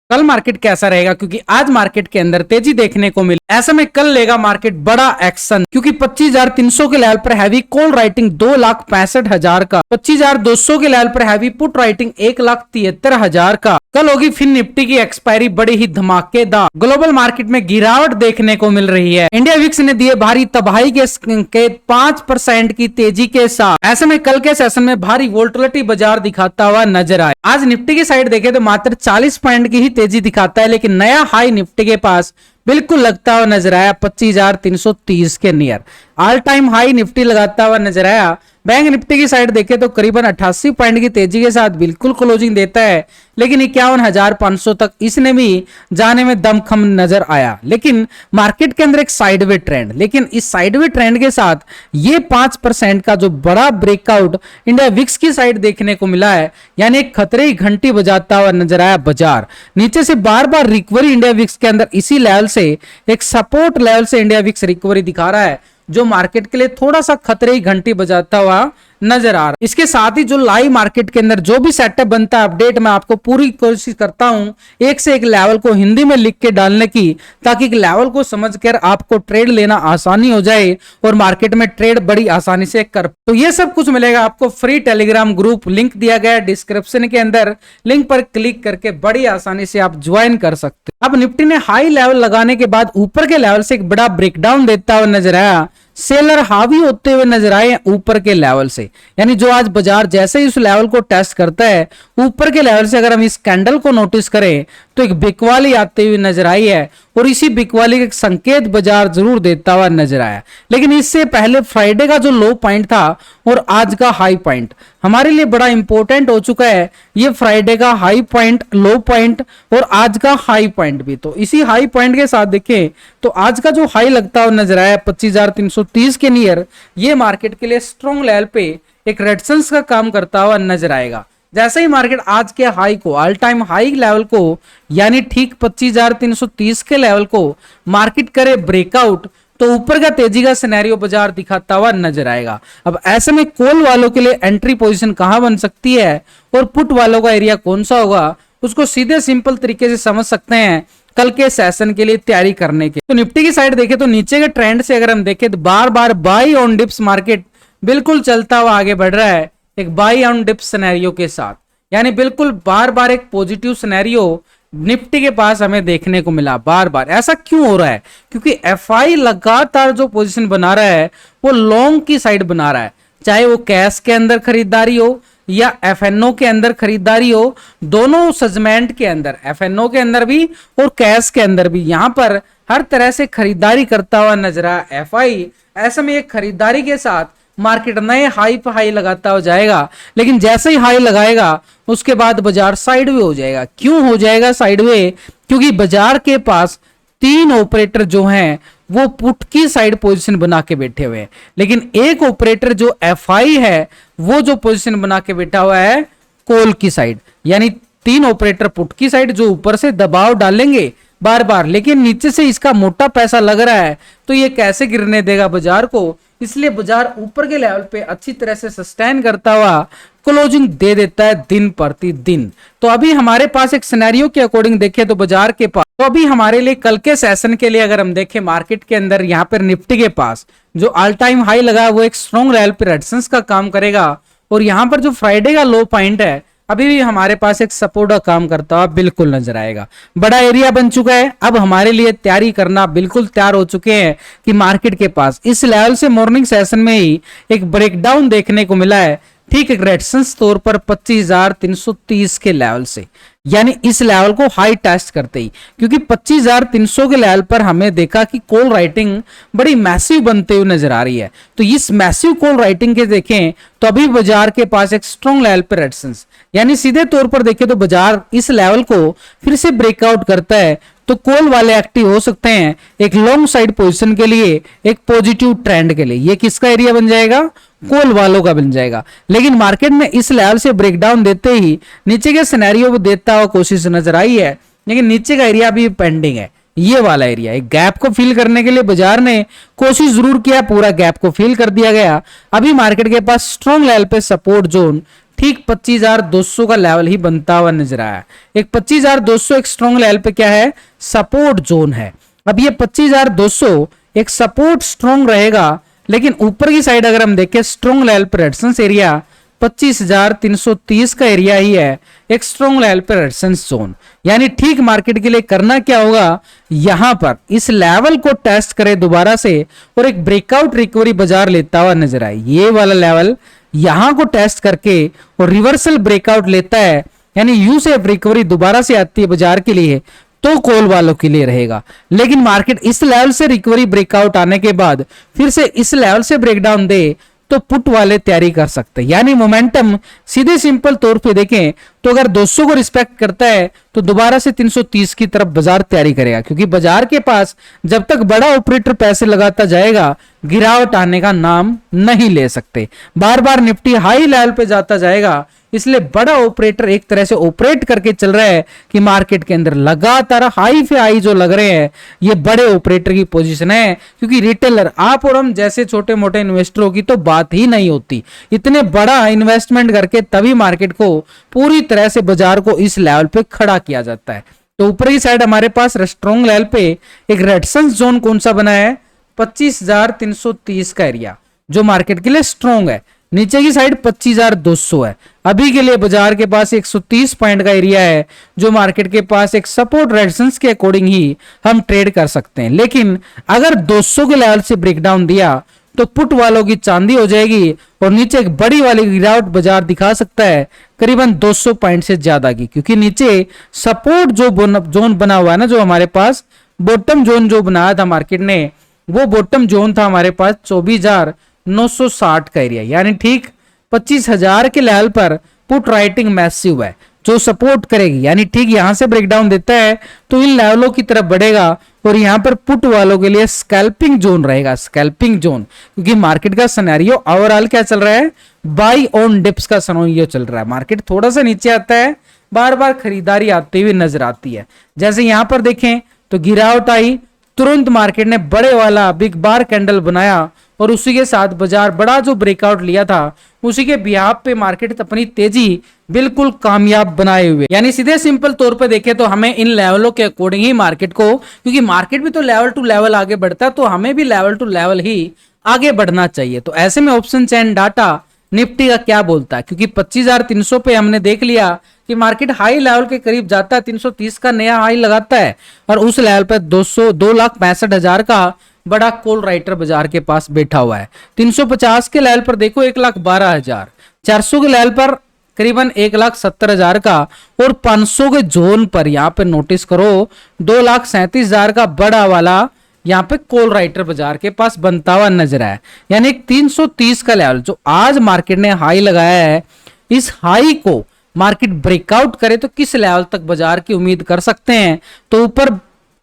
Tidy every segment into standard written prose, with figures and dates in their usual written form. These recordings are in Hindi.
कल मार्केट कैसा रहेगा, क्योंकि आज मार्केट के अंदर तेजी देखने को मिली। ऐसे में कल लेगा मार्केट बड़ा एक्शन, क्योंकि 25,300 के लेवल पर हैवी कॉल राइटिंग 2,65,000 का, 25,200 के लेवल पर हैवी पुट राइटिंग 1,73,000 का। कल होगी फिर निफ्टी की एक्सपायरी बड़ी ही धमाकेदार। ग्लोबल मार्केट में गिरावट देखने को मिल रही है। इंडिया विक्स ने दिए भारी तबाही के संकेत 5% की तेजी के साथ। ऐसे में कल के सेशन में भारी वोल्टिलिटी बाजार दिखाता हुआ नजर आए। आज निफ्टी की साइड देखें तो मात्र 40 पॉइंट की ही तेजी दिखाता है, लेकिन नया हाई निफ्टी के पास बिल्कुल लगता हुआ नजर आया 25,330 के near. All time high Nifty लगाता हुआ नजर आया। बैंक निफ्टी की साइड देखें तो करीबन 88 पॉइंट की तेजी के साथ बिल्कुल क्लोजिंग देता है, लेकिन 51,500 तक इसने भी जाने में दमखम नजर आया। लेकिन मार्केट के अंदर एक साइडवे ट्रेंड, लेकिन इस साइडवे ट्रेंड के साथ ये 5% का जो बड़ा ब्रेकआउट इंडिया विक्स की साइड देखने को मिला है, यानी एक खतरे की घंटी बजाता हुआ नजर आया बाजार। नीचे से बार बार रिकवरी इंडिया विक्स के अंदर इसी लेवल से, एक सपोर्ट लेवल से इंडिया विक्स रिकवरी दिखा रहा है, जो मार्केट के लिए थोड़ा सा खतरे की घंटी बजाता हुआ नजर आ रहा है। इसके साथ ही जो लाइव मार्केट के अंदर जो भी सेटअप बनता है अपडेट, मैं आपको पूरी कोशिश करता हूं एक से एक लेवल को हिंदी में लिख के डालने की, ताकि एक लेवल को समझकर आपको ट्रेड लेना आसानी हो जाए और मार्केट में ट्रेड बड़ी आसानी से कर। तो ये सब कुछ मिलेगा आपको फ्री टेलीग्राम ग्रुप, लिंक दिया गया है डिस्क्रिप्शन के अंदर। लिंक पर क्लिक करके बड़ी आसानी से आप ज्वाइन कर सकते। अब निफ्टी ने हाई लेवल लगाने के बाद ऊपर के लेवल से एक बड़ा ब्रेकडाउन देता हुआ नजर आया। सेलर हावी होते हुए नजर आए ऊपर के लेवल से, यानी जो आज बाजार जैसे ही उस लेवल को टेस्ट करता है ऊपर के लेवल से, अगर हम इस कैंडल को नोटिस करें तो एक बिकवाली आते हुए नजर आई है, और इसी बिकवाली के संकेत बाजार जरूर देता हुआ नजर आया। लेकिन इससे पहले फ्राइडे का जो लो पॉइंट था और आज का हाई पॉइंट हमारे लिए बड़ा इंपॉर्टेंट हो चुका है। ये फ्राइडे का हाई पॉइंट, लो पॉइंट और आज का हाई पॉइंट भी, तो इसी हाई पॉइंट के साथ देखें तो आज का जो हाई लगता हुआ नजर आया 25,330 के नियर, ये मार्केट के लिए स्ट्रॉन्ग लेवल पे एक रेजिस्टेंस का काम करता हुआ नजर आएगा। जैसे ही मार्केट आज के हाई को, ऑल टाइम हाई लेवल को, यानी ठीक 25,330 के लेवल को मार्केट करे ब्रेकआउट, तो ऊपर का तेजी का सिनेरियो बाजार दिखाता हुआ नजर आएगा। अब ऐसे में कॉल वालों के लिए एंट्री पोजीशन कहां बन सकती है और पुट वालों का एरिया कौन सा होगा, उसको सीधे सिंपल तरीके से समझ सकते हैं कल के सेशन के लिए तैयारी करने के। तो निफ्टी की साइड देखें तो नीचे के ट्रेंड से अगर हम देखें तो बार बार बाई ऑन डिप्स मार्केट बिल्कुल चलता हुआ आगे बढ़ रहा है, एक बाई ऑन डिप्स सिनेरियो के साथ, यानी बिल्कुल बार बार एक पॉजिटिव सिनेरियो निफ्टी के पास हमें देखने को मिला बार बार। ऐसा क्यों हो रहा है? क्योंकि एफआई लगातार जो पोजीशन बना रहा है वो लॉन्ग की साइड बना रहा है, चाहे वो कैश के अंदर खरीदारी हो या एफएनओ के अंदर खरीदारी हो, दोनों सेगमेंट के अंदर, एफएनओ के अंदर भी और कैश के अंदर भी, यहां पर हर तरह से खरीदारी करता हुआ नजर आया एफआई। ऐसे में एक खरीदारी के साथ मार्केट नए हाई पर हाई लगाता हो जाएगा, लेकिन जैसे ही हाई लगाएगा उसके बाद बाजार साइडवे हो जाएगा। क्यों हो जाएगा साइडवे? क्योंकि बाजार के पास 3 ऑपरेटर जो हैं वो पुट की साइड पोजीशन बना के बैठे हुए हैं, लेकिन एक ऑपरेटर जो एफआई है वो जो पोजीशन बना के बैठा हुआ है कॉल की साइड, यानी 3 ऑपरेटर पुट की साइड जो ऊपर से दबाव डालेंगे बार बार, लेकिन नीचे से इसका मोटा पैसा लग रहा है, तो ये कैसे गिरने देगा बाजार को। इसलिए बाजार ऊपर के लेवल पे अच्छी तरह से सस्टेन करता हुआ क्लोजिंग दे देता है दिन प्रतिदिन। तो अभी हमारे पास एक सिनेरियो के अकॉर्डिंग देखें तो बाजार के पास, तो अभी हमारे लिए कल के सेशन के लिए अगर हम देखें मार्केट के अंदर, यहाँ पर निफ्टी के पास जो ऑल टाइम हाई लगा है वो एक स्ट्रॉन्ग लेवल पे रेजिस्टेंस का काम करेगा, और यहाँ पर जो फ्राइडे का लो पॉइंट है अभी भी हमारे पास एक सपोर्ट का काम करता हुआ बिल्कुल नजर आएगा। बड़ा एरिया बन चुका है, अब हमारे लिए तैयारी करना बिल्कुल तैयार हो चुके हैं कि मार्केट के पास इस लेवल से मॉर्निंग सेशन में ही एक ब्रेकडाउन देखने को मिला है, ठीक एक रेजिस्टेंस तौर पर 25,330 के लेवल से, यानी इस लेवल को हाई टेस्ट करते ही, क्योंकि 25,300 के लेवल पर हमें देखा कि कॉल राइटिंग बड़ी मैसिव बनते हुए नजर आ रही है। तो इस मैसिव कॉल राइटिंग के देखें तो अभी बाजार के पास एक स्ट्रॉन्ग लेवल पर रेजिस्टेंस, यानी सीधे तौर पर देखें तो बाजार इस लेवल को फिर से ब्रेकआउट करता है तो कॉल वाले एक्टिव हो सकते हैं एक लॉन्ग साइड पोजीशन के लिए, एक पॉजिटिव ट्रेंड के लिए। ये किसका एरिया बन जाएगा? कॉल वालों का बन जाएगा। लेकिन मार्केट में इस लेवल से ब्रेकडाउन देते ही नीचे के सिनेरियो को देता हुआ कोशिश नजर आई है, लेकिन नीचे का एरिया भी पेंडिंग है, ये वाला एरिया। एक गैप को फिल करने के लिए बाजार ने कोशिश जरूर किया, पूरा गैप को फिल कर दिया गया। अभी मार्केट के पास स्ट्रॉन्ग लेवल पे सपोर्ट जोन ठीक 25,200 का लेवल ही बनता हुआ नजर आया। एक 25,200 एक स्ट्रॉन्ग लेवल पे क्या है, सपोर्ट जोन है। अब ये 25,200 एक सपोर्ट स्ट्रॉन्ग रहेगा, लेकिन ऊपर की साइड अगर हम देखें स्ट्रॉन्ग लेवल पर रेजिस्टेंस एरिया 25,330 का एरिया ही है, एक स्ट्रॉन्ग लेवल पर रेजिस्टेंस जोन। यानी ठीक मार्केट के लिए करना क्या होगा, यहां पर इस लेवल को टेस्ट करे दोबारा से और एक ब्रेकआउट रिकवरी बाजार लेता हुआ नजर आए। ये वाला लेवल यहां को टेस्ट करके और रिवर्सल ब्रेकआउट लेता है, यानी यू से रिकवरी दोबारा से आती है बाजार के लिए, तो कॉल वालों के लिए रहेगा। लेकिन मार्केट इस लेवल से रिकवरी ब्रेकआउट आने के बाद फिर से इस लेवल से ब्रेकडाउन दे तो पुट वाले तैयारी कर सकते हैं। यानी मोमेंटम सीधे सिंपल तौर पे देखें तो अगर 200 को रिस्पेक्ट करता है तो दोबारा से 330 की तरफ बाजार तैयारी करेगा, क्योंकि बाजार के पास जब तक बड़ा ऑपरेटर पैसे लगाता जाएगा गिरावट आने का नाम नहीं ले सकते। बार बार निफ्टी हाई लेवल पे जाता जाएगा, इसलिए बड़ा ऑपरेटर एक तरह से ऑपरेट करके चल रहा है कि मार्केट के अंदर लगातार हाई पे हाई जो लग रहे हैं ये बड़े ऑपरेटर की पोजीशन है। क्योंकि रिटेलर आप और हम जैसे छोटे मोटे इन्वेस्टरों की तो बात ही नहीं होती, इतने बड़ा इन्वेस्टमेंट करके तभी मार्केट को पूरी तरह से बाजार को इस लेवल पे खड़ा किया जाता है। तो ऊपर की साइड हमारे पास स्ट्रॉन्ग लेवल पे एक रेजिस्टेंस जोन कौन सा बना है, 25,330 का एरिया जो मार्केट के लिए स्ट्रॉन्ग है। नीचे की साइड 25,200 है। अभी के लिए बाजार के पास 130 पॉइंट का एरिया है जो मार्केट के पास एक सपोर्ट रेजिस्टेंस के अकॉर्डिंग ही हम ट्रेड कर सकते हैं। लेकिन अगर 200 के लेवल से ब्रेकडाउन दिया तो पुट वालों की चांदी हो जाएगी और नीचे एक बड़ी वाली गिरावट बाजार दिखा सकता है करीबन 200 पॉइंट से ज्यादा की, क्योंकि नीचे सपोर्ट जो जोन बना हुआ है ना, जो हमारे पास बॉटम जोन जो बनाया था मार्केट ने, वो बॉटम जोन था हमारे पास 24,960 का एरिया। यानी ठीक 25,000 के लेवल पर पुट राइटिंग मैसिव है जो सपोर्ट करेगी। यानी ठीक यहां से ब्रेकडाउन देता है तो इन लेवलों की तरफ बढ़ेगा और यहां पर पुट वालों के लिए स्कैल्पिंग जोन रहेगा, स्कैल्पिंग जोन। क्योंकि मार्केट का सिनेरियो ओवरऑल क्या चल रहा है, बाई ऑन डिप्स का सिनेरियो चल रहा है। मार्केट थोड़ा सा नीचे आता है, बार बार खरीदारी आती हुई नजर आती है। जैसे यहां पर देखें तो गिरावट आई, तुरंत मार्केट ने बड़े वाला बिग बार कैंडल बनाया और उसी के साथ बाजार बड़ा जो ब्रेकआउट लिया था उसी के बिहाफ पे मार्केट अपनी तेजी बिल्कुल कामयाब बनाए हुए। यानी सीधे सिंपल तौर पे देखें तो हमें इन लेवलों के अकॉर्डिंग ही मार्केट को, क्योंकि मार्केट भी तो लेवल टू लेवल आगे बढ़ता है, तो हमें भी लेवल टू लेवल ही आगे बढ़ना चाहिए। तो ऐसे में ऑप्शन चैन डाटा निफ्टी का क्या बोलता है, क्योंकि 25,300 पे हमने देख लिया कि मार्केट हाई लेवल के करीब जाता है, 330 का नया हाई लगाता है और उस लेवल पे 2,65,000 का बड़ा कॉल राइटर बाजार के पास बैठा हुआ है। 350 के लेवल पर देखो 1,12,000, 400 के लेवल पर करीबन 1,70,000 का और 500 के जोन पर यहाँ पे नोटिस करो 2,37,000 का बड़ा वाला यहाँ पे कॉल राइटर बाजार के पास बनता हुआ नजर आया। यानी 330 का लेवल जो आज मार्केट ने हाई लगाया है, इस हाई को मार्केट ब्रेकआउट करे तो किस लेवल तक बाजार की उम्मीद कर सकते हैं। तो ऊपर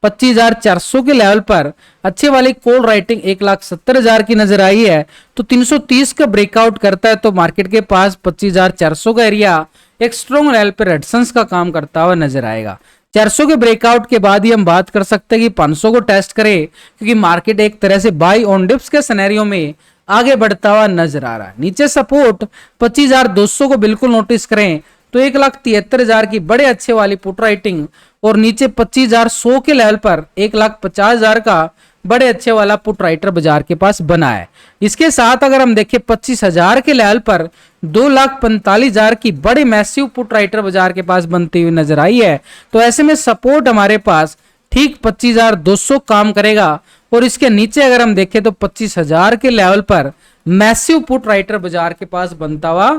25,400 के लेवल पर अच्छे वाली कॉल राइटिंग 1,70,000 की नजर आई है, तो 330 का ब्रेकआउट करता है तो मार्केट के पास 25,400 का एरिया एक स्ट्रॉन्ग लेवल पर रेजिस्टेंस का काम करता हुआ नजर आएगा। 400 के ब्रेकआउट के बाद ही हम बात कर सकते हैं कि 500 को टेस्ट करे, क्योंकि मार्केट एक तरह से बाई ऑन डिप्स के सिनेरियो में आगे बढ़ता हुआ नजर आ रहा है। नीचे सपोर्ट 25,200 को बिल्कुल नोटिस करें तो 1,73,000 की बड़े अच्छे वाली पुट राइटिंग और नीचे 25,100 के लेवल पर 1,50,000 का बड़े अच्छे वाला पुट राइटर बाजार के पास बना है। इसके साथ अगर हम देखें 25,000 के लेवल पर 2,45,000 की बड़े मैसिव पुट राइटर बाजार के पास बनती हुई नजर आई है। तो ऐसे में सपोर्ट हमारे पास ठीक 25,200 काम करेगा और इसके नीचे अगर हम देखें तो 25,000 के लेवल पर मैसिव पुट राइटर बाजार के पास बनता हुआ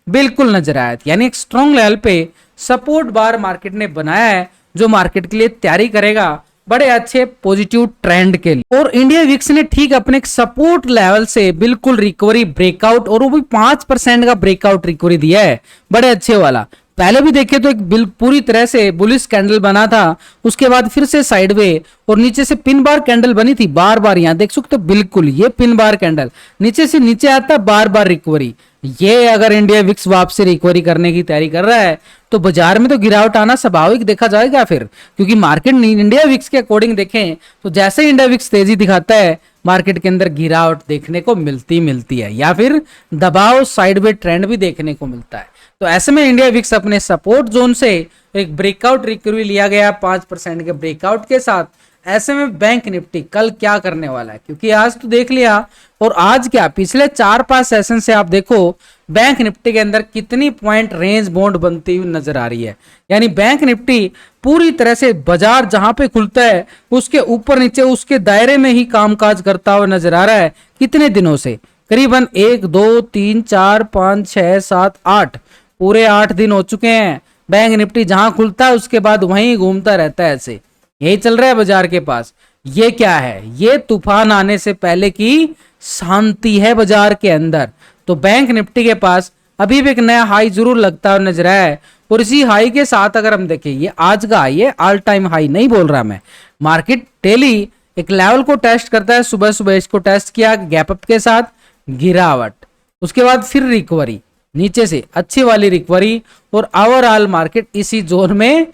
बिल्कुल नजर आया। यानी एक स्ट्रॉन्ग लेवल पे सपोर्ट बार मार्केट ने बनाया है जो मार्केट के लिए तैयारी करेगा बड़े अच्छे पॉजिटिव ट्रेंड के लिए। और इंडिया विक्स ने ठीक अपने सपोर्ट लेवल से बिल्कुल रिकवरी ब्रेकआउट और वो भी 5% का ब्रेकआउट रिकवरी दिया है, बड़े अच्छे वाला। पहले भी देखे तो एक पूरी तरह से बुलिश कैंडल बना था, उसके बाद फिर से साइडवे और नीचे से पिन बार कैंडल बनी थी। बार बार यहाँ देख सकते हो बिल्कुल ये पिन बार कैंडल नीचे से नीचे आता बार बार रिकवरी, ये अगर इंडिया विक्स वापसी रिकवरी करने की तैयारी कर रहा है तो बाजार में तो गिरावट आना स्वाभाविक देखा जाएगा फिर, क्योंकि मार्केट इंडिया विक्स के अकॉर्डिंग देखें तो जैसे इंडिया विक्स तेजी दिखाता है मार्केट के अंदर गिरावट देखने को मिलती है या फिर दबाव साइडवे ट्रेंड भी देखने को मिलता है। तो ऐसे में इंडिया विक्स अपने सपोर्ट जोन से एक ब्रेकआउट रिकवरी लिया गया 5% के ब्रेकआउट के साथ। ऐसे में बैंक निफ्टी कल क्या करने वाला है, क्योंकि आज तो देख लिया और आज क्या पिछले 4-5 सेशन से आप देखो बैंक निफ्टी के अंदर कितनी पॉइंट रेंज बाउंड बनती हुई नजर आ रही है। यानी बैंक निफ्टी पूरी तरह से बाजार जहां पे खुलता है उसके ऊपर नीचे उसके दायरे में ही कामकाज करता हुआ नजर आ रहा है। कितने दिनों से, करीबन 1 2 3 4 5 6 7 8 पूरे 8 दिन हो चुके हैं। बैंक निफ्टी जहां खुलता है उसके बाद वहीं घूमता रहता है, ऐसे यही चल रहा है बाजार के पास। ये क्या है, ये तूफान आने से पहले की शांति है बाजार के अंदर। तो बैंक निफ्टी के पास अभी भी एक नया हाई जरूर लगता है नजर आया है और इसी हाई के साथ अगर हम देखें ये आज का हाई है, ऑल टाइम हाई नहीं बोल रहा मैं। मार्केट डेली एक लेवल को टेस्ट करता है, सुबह सुबह इसको टेस्ट किया गैप अप के साथ गिरावट, उसके बाद फिर रिकवरी नीचे से अच्छी वाली रिकवरी और ओवरऑल मार्केट इसी जोन में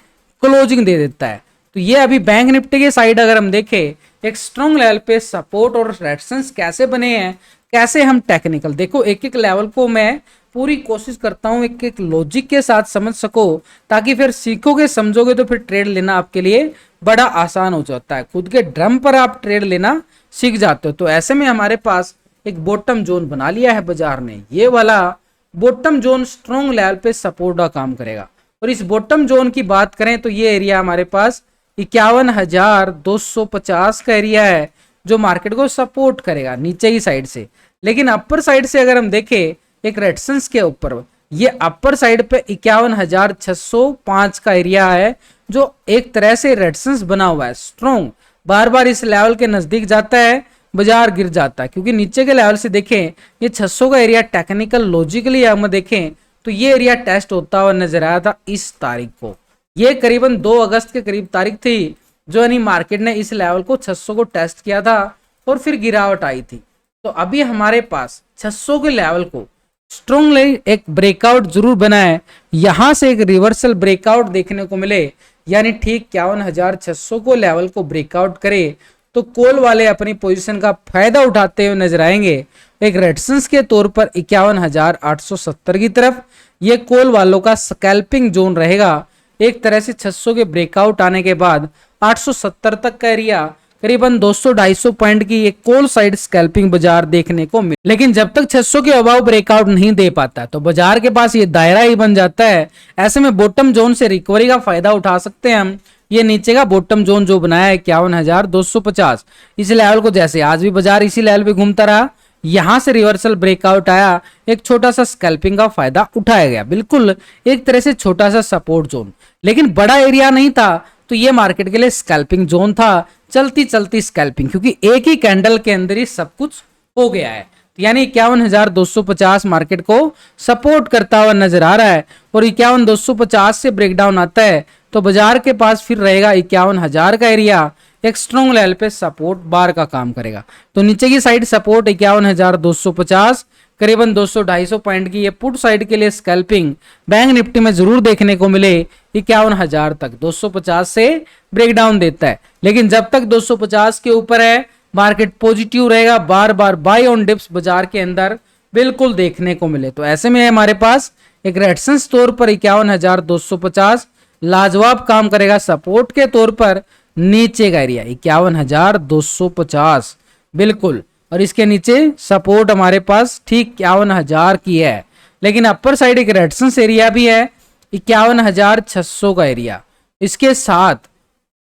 क्लोजिंग दे देता है। तो ये अभी बैंक निफ्टी के साइड अगर हम देखें एक स्ट्रॉन्ग लेवल पे सपोर्ट और रेजिस्टेंस कैसे बने हैं, कैसे हम टेक्निकल देखो एक एक लेवल को मैं पूरी कोशिश करता हूं एक एक लॉजिक के साथ समझ सको, ताकि फिर सीखोगे समझोगे तो फिर ट्रेड लेना आपके लिए बड़ा आसान हो जाता है, खुद के ड्रम पर आप ट्रेड लेना सीख जाते हो। तो ऐसे में हमारे पास एक बॉटम जोन बना लिया है बाजार ने, ये वाला बॉटम जोन स्ट्रॉन्ग लेवल पे सपोर्ट का काम करेगा। और इस बॉटम जोन की बात करें तो ये एरिया हमारे पास 51,250 का एरिया है जो मार्केट को सपोर्ट करेगा नीचे ही साइड से। लेकिन अपर साइड से अगर हम देखें एक रेजिस्टेंस के ऊपर, ये अपर साइड पे 51,605 का एरिया है जो एक तरह से रेजिस्टेंस बना हुआ है स्ट्रॉन्ग। बार बार इस लेवल के नजदीक जाता है बाजार गिर जाता है, क्योंकि नीचे के लेवल से देखें ये 600 का एरिया टेक्निकल लॉजिकली हम देखें तो ये एरिया टेस्ट होता हुआ नजर आया था इस तारीख को। ये करीबन 2 अगस्त के करीब तारीख थी जो यानी मार्केट ने इस लेवल को 600 को टेस्ट किया था और फिर गिरावट आई थी। तो अभी हमारे पास 600 के लेवल को स्ट्रॉन्गली एक ब्रेकआउट जरूर बना है, यहां से एक रिवर्सल ब्रेकआउट देखने को मिले यानी ठीक 51,600 को लेवल को ब्रेकआउट करे तो कॉल वाले अपनी पोजीशन का फायदा उठाते हुए नजर आएंगे। एक रेजिस्टेंस के तौर पर 51,870 की तरफ ये कॉल वालों का स्कैल्पिंग जोन रहेगा। एक तरह से 600 के ब्रेकआउट आने के बाद 870 तक का एरिया करीबन 200-250 पॉइंट की एक कॉल साइड स्कैल्पिंग बाजार देखने को मिले। लेकिन जब तक 600 के अबाव ब्रेकआउट नहीं दे पाता तो बाजार के पास ये दायरा ही बन जाता है। ऐसे में बॉटम जोन से रिकवरी का फायदा उठा सकते हैं हम। ये नीचे का बॉटम जोन जो बनाया है 51,250, इस लेवल को जैसे आज भी बाजार इसी लेवल पे घूमता रहा, यहां से रिवर्सल ब्रेकआउट आया, एक छोटा सा स्कैल्पिंग का फायदा उठाया गया, बिल्कुल एक तरह से छोटा सा सपोर्ट जोन, लेकिन बड़ा एरिया नहीं था। तो ये मार्केट के लिए स्कैल्पिंग जोन था, चलती चलती स्कैल्पिंग, क्योंकि एक ही कैंडल के अंदर ही सब कुछ हो गया है। यानी 51,250 मार्केट को सपोर्ट करता हुआ नजर आ रहा है और 51,250 से ब्रेकडाउन आता है तो बाजार के पास फिर रहेगा 51,000 का एरिया, एक स्ट्रॉन्ग लेवल पे सपोर्ट बार का काम करेगा। तो नीचे की साइड सपोर्ट 51,250, करीबन 200-250 पॉइंट की ये पुट साइड के लिए स्कैल्पिंग बैंक निफ्टी में जरूर देखने को मिले 51,000 तक। 250 से ब्रेकडाउन देता है, लेकिन जब तक 250 के ऊपर है मार्केट पॉजिटिव रहेगा, बार बार बाय ऑन डिप्स बाजार के अंदर बिल्कुल देखने को मिले। तो ऐसे में हमारे पास एक रेजिस्टेंस तौर पर 51,250 लाजवाब काम करेगा, सपोर्ट के तौर पर नीचे का एरिया 51,250 बिल्कुल, और इसके नीचे सपोर्ट हमारे पास ठीक 51,000 की है। लेकिन अपर साइड एक रेजिस्टेंस एरिया भी है 51,600 का एरिया, इसके साथ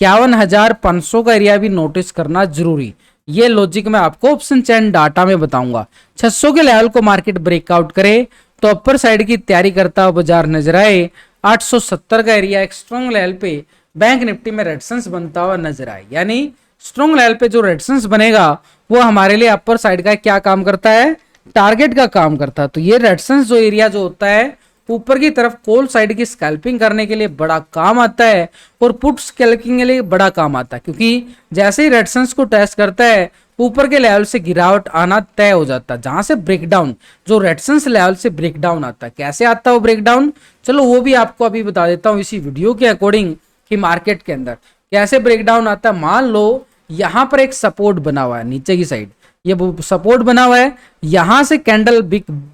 51,500 का एरिया भी नोटिस करना जरूरी। ये लॉजिक मैं आपको ऑप्शन चेन डाटा में बताऊंगा। 600 के लेवल को मार्केट ब्रेकआउट करे तो अपर साइड की तैयारी करता हुआ बाजार नजर आए। 870 का एरिया एक स्ट्रॉन्ग लेवल पे बैंक निफ्टी में रेजिस्टेंस बनता हुआ नजर आए, यानी स्ट्रॉन्ग लेवल पे जो रेजिस्टेंस बनेगा वो हमारे लिए अपर साइड का क्या काम करता है, टारगेट का काम करता है। तो ये रेजिस्टेंस जो एरिया जो होता है ऊपर की तरफ कॉल साइड की स्कैल्पिंग करने के लिए बड़ा काम आता है और पुट स्कैल्पिंग के लिए बड़ा काम आता है, क्योंकि जैसे ही रेजिस्टेंस को टेस्ट करता है ऊपर के लेवल से गिरावट आना तय हो जाता है, जहां से ब्रेकडाउन जो रेजिस्टेंस लेवल से ब्रेकडाउन आता है। कैसे आता है वो ब्रेकडाउन, चलो वो भी आपको अभी बता देता हूं इसी वीडियो के अकॉर्डिंग कि मार्केट के अंदर कैसे ब्रेकडाउन आता है। मान लो यहां पर एक सपोर्ट बना हुआ है नीचे की साइड, ये सपोर्ट बना हुआ है, यहां से कैंडल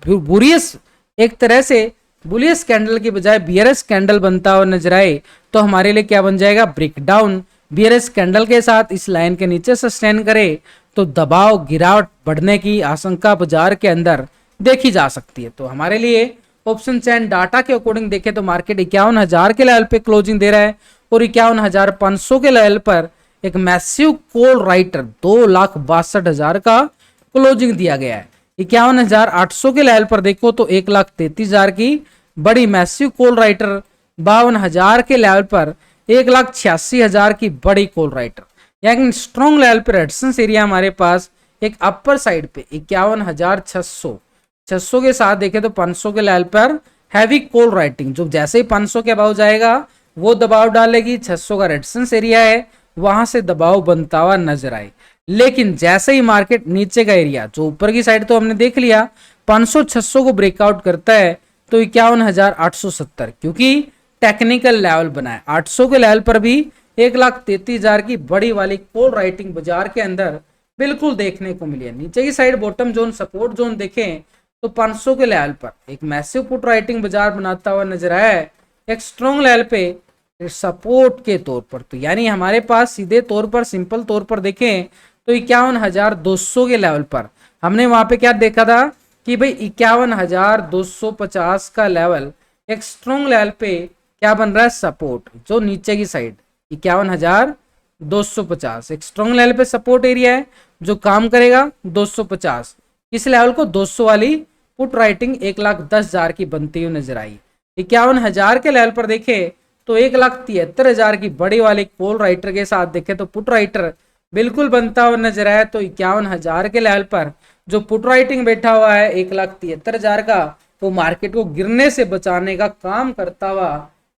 बुलियस एक तरह से बुलियस कैंडल की बजाय बियरस कैंडल बनता हुआ नजर आए तो हमारे लिए क्या बन जाएगा, ब्रेकडाउन। बियरस कैंडल के साथ इस लाइन के नीचे सस्टेन करे तो दबाव गिरावट बढ़ने की आशंका बाजार के अंदर देखी जा सकती है। तो हमारे लिए ऑप्शन चैन डाटा के अकॉर्डिंग देखें तो मार्केट 51,000 के लेवल पे क्लोजिंग दे रहा है और 51,500 के लेवल पर एक मैसिव कॉल राइटर 2,62,000 का क्लोजिंग दिया गया है। 51,800 के लेवल पर देखो तो 1,33,000 की बड़ी मैसिव कॉल राइटर, 52,000 के लेवल पर 1,86,000 की बड़ी कॉल राइटर, यानी स्ट्रॉन्ग लेवल पर रेजिस्टेंस एरिया हमारे पास एक अपर साइड पे 51,600 के साथ देखें तो 500 के लेवल पर हैवी कॉल राइटिंग, जो जैसे ही 500 के अबाव जाएगा वो दबाव डालेगी। 600 का रेजिस्टेंस एरिया है, वहां से दबाव बनता हुआ नजर आए। लेकिन जैसे ही मार्केट नीचे का एरिया जो ऊपर की साइड तो हमने देख लिया 500-600 को ब्रेकआउट करता है तो 51,870, क्योंकि टेक्निकल लेवल बना है। 800 के लेवल पर भी 1,33,000 की बड़ी वाली कॉल राइटिंग बाजार के अंदर बिल्कुल देखने को मिली है। नीचे की side bottom zone support zone देखें तो 500 के लेवल पर एक मैसिव पुट राइटिंग बाजार बनाता हुआ नजर आया है एक स्ट्रॉन्ग लेवल पे सपोर्ट के तौर पर। तो यानी हमारे पास सीधे तौर पर सिंपल तौर पर देखें तो 51,200 के लेवल पर हमने वहां पे क्या देखा था कि भाई 51,250 का लेवल एक स्ट्रॉन्ग लेवल पे क्या बन रहा है, सपोर्ट। जो नीचे की साइड 51,250 एक स्ट्रॉन्ग लेवल पे सपोर्ट एरिया है जो काम करेगा 250। इस लेवल को 200 वाली पुट राइटिंग 1,10,000 की बनती हुई नजर आई। 51,000 के लेवल पर देखे तो 1,73,000 की बड़ी वाली कॉल राइटर के साथ देखे तो पुट राइटर बिल्कुल बनता हुआ नजर आया। तो 51,000 के लेवल पर जो पुट राइटिंग बैठा हुआ है 1,73,000 का, वो मार्केट को गिरने से बचाने का काम करता हुआ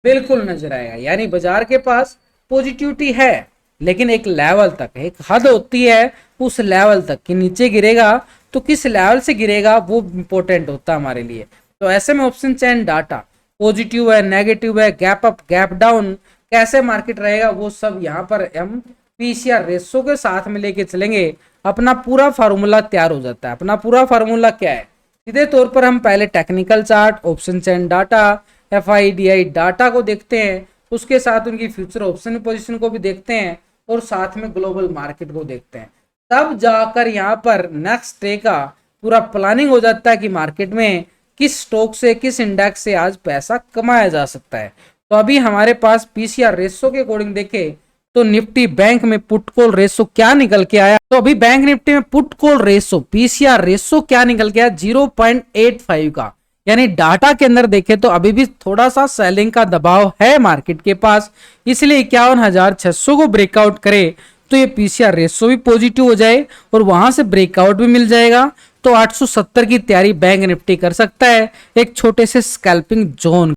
बिल्कुल नजर आएगा। यानी बाजार के पास पॉजिटिविटी है, लेकिन एक लेवल तक, एक हद होती है उस लेवल तक कि नीचे गिरेगा तो किस लेवल से गिरेगा वो इंपॉर्टेंट होता है हमारे लिए। तो ऐसे में ऑप्शन चैन डाटा पॉजिटिव है, नेगेटिव है, गैप अप गैप डाउन, कैसे मार्केट रहेगा वो सब यहाँ पर हम पीसीआर रेशो के साथ में लेके चलेंगे। अपना पूरा फार्मूला तैयार हो जाता है। अपना पूरा फार्मूला क्या है, सीधे तौर पर हम पहले technical chart, option chain data, FIDI data को देखते हैं, उसके साथ उनकी फ्यूचर ऑप्शन पोजीशन को भी देखते हैं और साथ में ग्लोबल मार्केट को देखते हैं। तब जाकर यहाँ पर नेक्स्ट डे का पूरा प्लानिंग हो जाता है कि मार्केट में किस स्टॉक से, किस इंडेक्स से आज पैसा कमाया जा सकता है। तो अभी हमारे पास पीसीआर रेशो के अकॉर्डिंग देखे तो निफ्टी बैंक में पुट कॉल रेशो क्या निकल के आया। तो अभी बैंक निफ्टी में put call ratio PCR ratio क्या निकल के आया, 0.85 का। यानी डाटा के अंदर देखे तो अभी भी थोड़ा सा सेलिंग का दबाव है मार्केट के पास, इसलिए 51,600 को ब्रेकआउट करे तो ये पीसीआर रेशो भी पॉजिटिव हो जाए और वहां से ब्रेकआउट भी मिल जाएगा तो 870 की तैयारी बैंक निफ्टी कर सकता है एक छोटे से स्कैल्पिंग जोन।